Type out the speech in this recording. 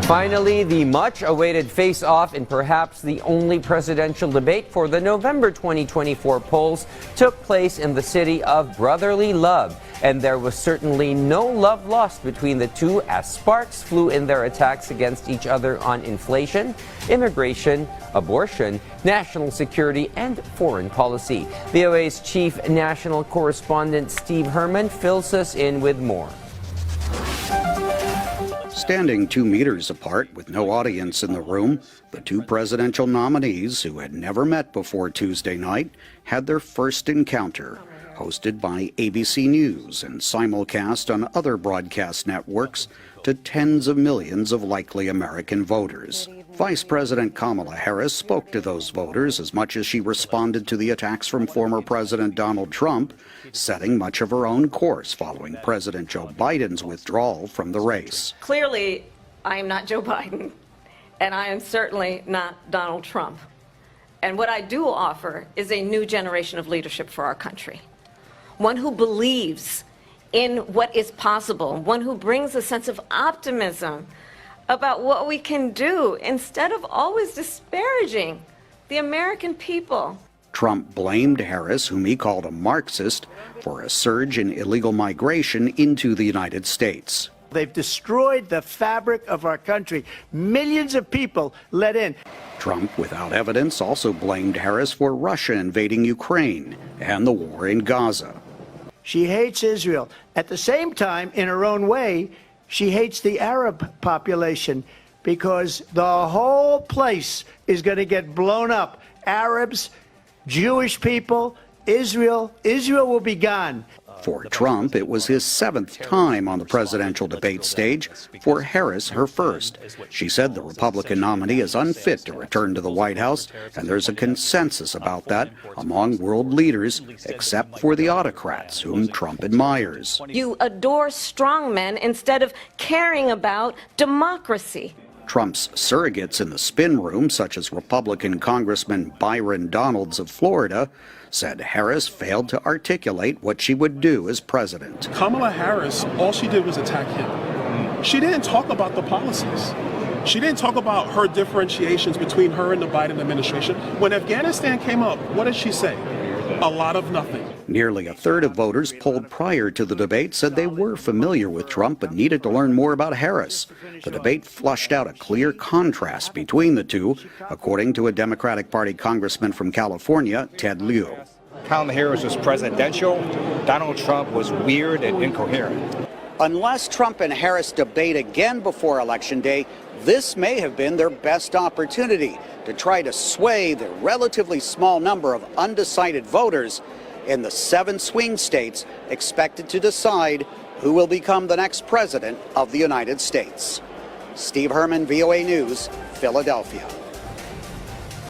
Finally, the much-awaited face-off in perhaps the only presidential debate for the November 2024 polls took place in the city of brotherly love. And there was certainly no love lost between the two as sparks flew in their attacks against each other on inflation, immigration, abortion, national security, and foreign policy. VOA's chief national correspondent Steve Herman fills us in with more. Standing 2 meters apart with no audience in the room, the two presidential nominees, who had never met before Tuesday night, had their first encounter. Hosted by ABC News and simulcast on other broadcast networks to tens of millions of likely American voters. Vice President Kamala Harris spoke to those voters as much as she responded to the attacks from former President Donald Trump, setting much of her own course following President Joe Biden's withdrawal from the race. Clearly, I am not Joe Biden, and I am certainly not Donald Trump. And what I do offer is a new generation of leadership for our country. One who believes in what is possible, one who brings a sense of optimism about what we can do instead of always disparaging the American people. Trump blamed Harris, whom he called a Marxist, for a surge in illegal migration into the United States. They've destroyed the fabric of our country. Millions of people let in. Trump, without evidence, also blamed Harris for Russia invading Ukraine and the war in Gaza. She hates Israel. At the same time, in her own way, she hates the Arab population because the whole place is going to get blown up. Arabs, Jewish people, Israel will be gone. For Trump, it was his 7th time on the presidential debate stage. For Harris, her first. She said the Republican nominee is unfit to return to the White House, and there's a consensus about that among world leaders, except for the autocrats, whom Trump admires. You adore strongmen instead of caring about democracy. Trump's surrogates in the spin room, such as Republican Congressman Byron Donalds of Florida, said Harris failed to articulate what she would do as president. Kamala Harris, all she did was attack him. She didn't talk about the policies. She didn't talk about her differentiations between her and the Biden administration. When Afghanistan came up, what did she say? A lot of nothing. Nearly a third of voters polled prior to the debate said they were familiar with Trump but needed to learn more about Harris. The debate flushed out a clear contrast between the two, according to a Democratic Party congressman from California, Ted Lieu. Kamala Harris was presidential. Donald Trump was weird and incoherent. Unless Trump and Harris debate again before Election Day, this may have been their best opportunity to try to sway the relatively small number of undecided voters in the 7 swing states expected to decide who will become the next president of the United States. Steve Herman, VOA News, Philadelphia.